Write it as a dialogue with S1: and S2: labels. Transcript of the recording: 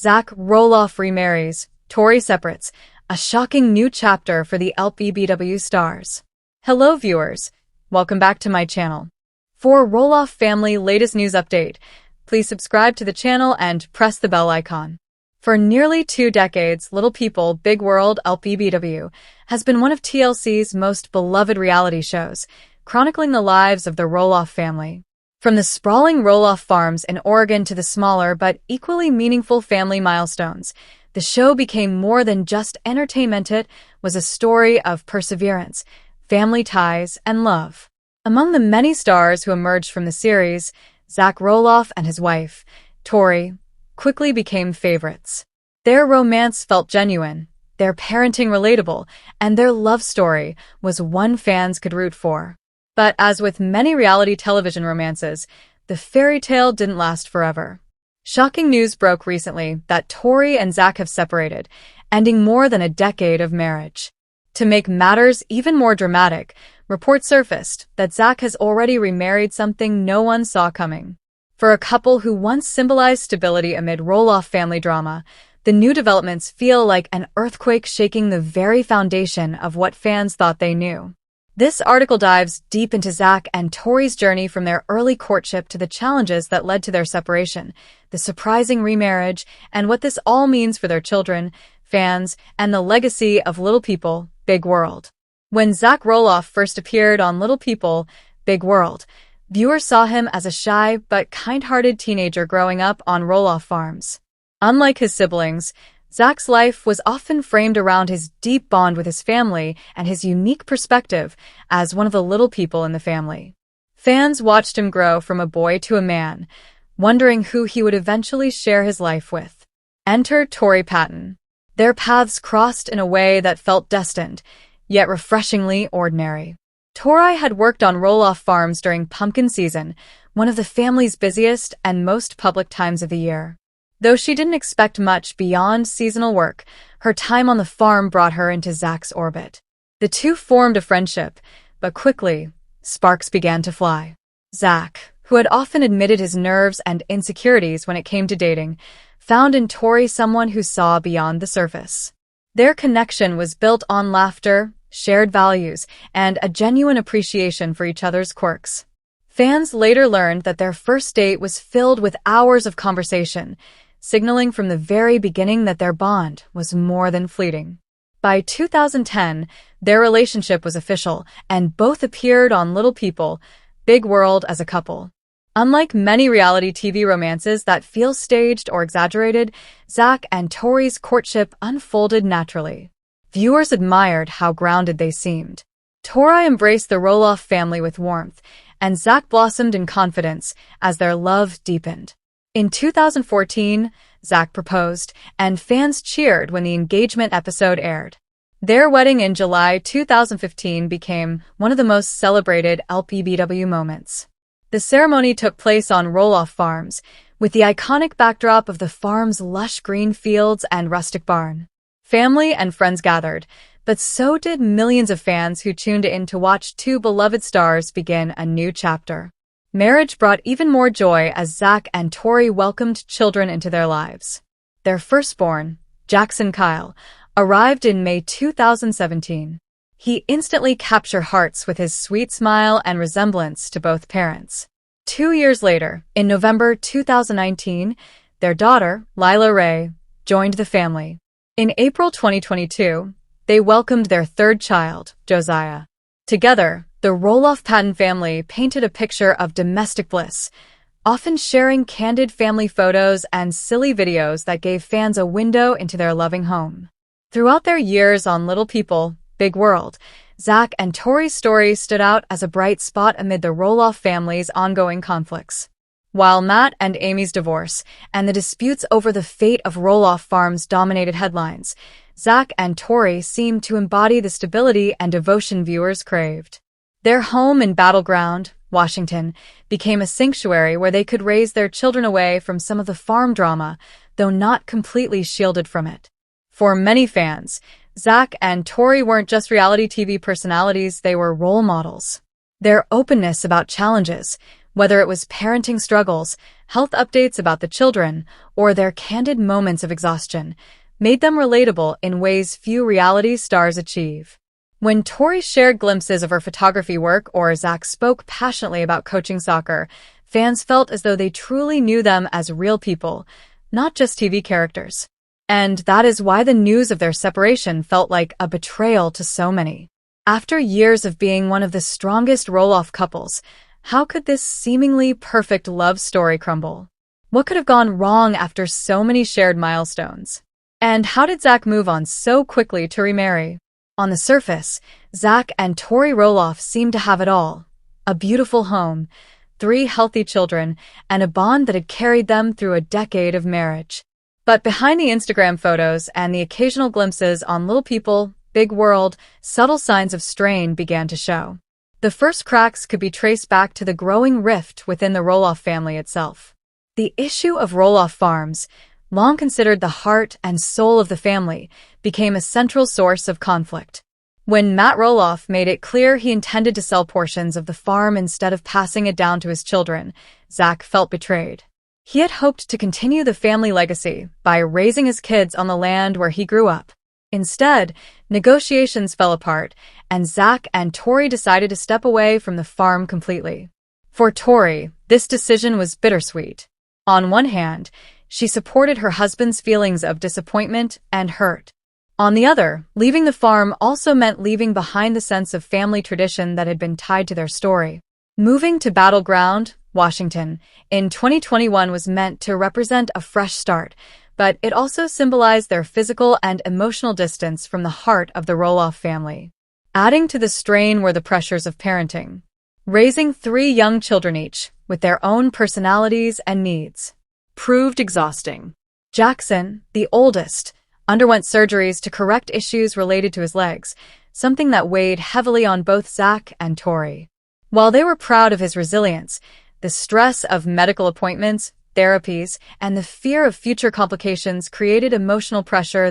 S1: Tori Roloff remarries, Tori separates, a shocking new chapter for the LPBW stars. Hello viewers, welcome back to my channel. For Roloff family latest news update, please subscribe to the channel and press the bell icon. For nearly 2 decades, Little People, Big World LPBW has been one of TLC's most beloved reality shows, chronicling the lives of the Roloff family. From the sprawling Roloff farms in Oregon to the smaller but equally meaningful family milestones, the show became more than just entertainment. It was a story of perseverance, family ties, and love. Among the many stars who emerged from the series, Tori Roloff and his wife, Tori, quickly became favorites. Their romance felt genuine, their parenting relatable, and their love story was one fans could root for. But as with many reality television romances, the fairy tale didn't last forever. Shocking news broke recently that Tori and Zach have separated, ending more than a decade of marriage. To make matters even more dramatic, reports surfaced that Zach has already remarried, something no one saw coming. For a couple who once symbolized stability amid Roloff family drama, the new developments feel like an earthquake shaking the very foundation of what fans thought they knew. This article dives deep into Zach and Tori's journey from their early courtship to the challenges that led to their separation, the surprising remarriage, and what this all means for their children, fans, and the legacy of Little People, Big World. When Tori Roloff first appeared on Little People, Big World, viewers saw him as a shy but kind-hearted teenager growing up on Roloff farms. Unlike his siblings, Zach's life was often framed around his deep bond with his family and his unique perspective as one of the little people in the family. Fans watched him grow from a boy to a man, wondering who he would eventually share his life with. Enter Tori Patton. Their paths crossed in a way that felt destined, yet refreshingly ordinary. Tori had worked on Roloff farms during pumpkin season, one of the family's busiest and most public times of the year. Though she didn't expect much beyond seasonal work, her time on the farm brought her into Zach's orbit. The two formed a friendship, but quickly, sparks began to fly. Zach, who had often admitted his nerves and insecurities when it came to dating, found in Tori someone who saw beyond the surface. Their connection was built on laughter, shared values, and a genuine appreciation for each other's quirks. Fans later learned that their first date was filled with hours of conversation, signaling from the very beginning that their bond was more than fleeting. By 2010, their relationship was official, and both appeared on Little People, Big World as a couple. Unlike many reality TV romances that feel staged or exaggerated, Zach and Tori's courtship unfolded naturally. Viewers admired how grounded they seemed. Tori embraced the Roloff family with warmth, and Zach blossomed in confidence as their love deepened. In 2014, Zach proposed, and fans cheered when the engagement episode aired. Their wedding in July 2015 became one of the most celebrated LPBW moments. The ceremony took place on Roloff farms, with the iconic backdrop of the farm's lush green fields and rustic barn. Family and friends gathered, but so did millions of fans who tuned in to watch two beloved stars begin a new chapter. Marriage brought even more joy as Zach and Tori welcomed children into their lives. Their firstborn, Jackson Kyle, arrived in May 2017. He instantly captured hearts with his sweet smile and resemblance to both parents. 2 years later, in November 2019, their daughter, Lila Ray, joined the family. In April 2022, they welcomed their third child, Josiah. Together, the Roloff Patton family painted a picture of domestic bliss, often sharing candid family photos and silly videos that gave fans a window into their loving home. Throughout their years on Little People, Big World, Zach and Tori's story stood out as a bright spot amid the Roloff family's ongoing conflicts. While Matt and Amy's divorce and the disputes over the fate of Roloff farms dominated headlines, Zach and Tori seemed to embody the stability and devotion viewers craved. Their home in Battleground, Washington, became a sanctuary where they could raise their children away from some of the farm drama, though not completely shielded from it. For many fans, Zach and Tori weren't just reality TV personalities, they were role models. Their openness about challenges, whether it was parenting struggles, health updates about the children, or their candid moments of exhaustion made them relatable in ways few reality stars achieve. When Tori shared glimpses of her photography work or Zach spoke passionately about coaching soccer, fans felt as though they truly knew them as real people, not just TV characters. And that is why the news of their separation felt like a betrayal to so many. After years of being one of the strongest Roloff couples, how could this seemingly perfect love story crumble? What could have gone wrong after so many shared milestones? And how did Zach move on so quickly to remarry? On the surface, Zach and Tori Roloff seemed to have it all. A beautiful home, 3 healthy children, and a bond that had carried them through a decade of marriage. But behind the Instagram photos and the occasional glimpses on Little People, Big World, subtle signs of strain began to show. The first cracks could be traced back to the growing rift within the Roloff family itself. The issue of Roloff farms, long considered the heart and soul of the family, became a central source of conflict. When Matt Roloff made it clear he intended to sell portions of the farm instead of passing it down to his children, Zach felt betrayed. He had hoped to continue the family legacy by raising his kids on the land where he grew up. Instead, negotiations fell apart, and Zach and Tori decided to step away from the farm completely. For Tori, this decision was bittersweet. On one hand, she supported her husband's feelings of disappointment and hurt. On the other, leaving the farm also meant leaving behind the sense of family tradition that had been tied to their story. Moving to Battleground, Washington, in 2021 was meant to represent a fresh start, but it also symbolized their physical and emotional distance from the heart of the Roloff family. Adding to the strain were the pressures of parenting. Raising 3 young children each, with their own personalities and needs, proved exhausting. Jackson, the oldest, underwent surgeries to correct issues related to his legs, something that weighed heavily on both Zach and Tori. While they were proud of his resilience, the stress of medical appointments, therapies, and the fear of future complications created emotional pressure that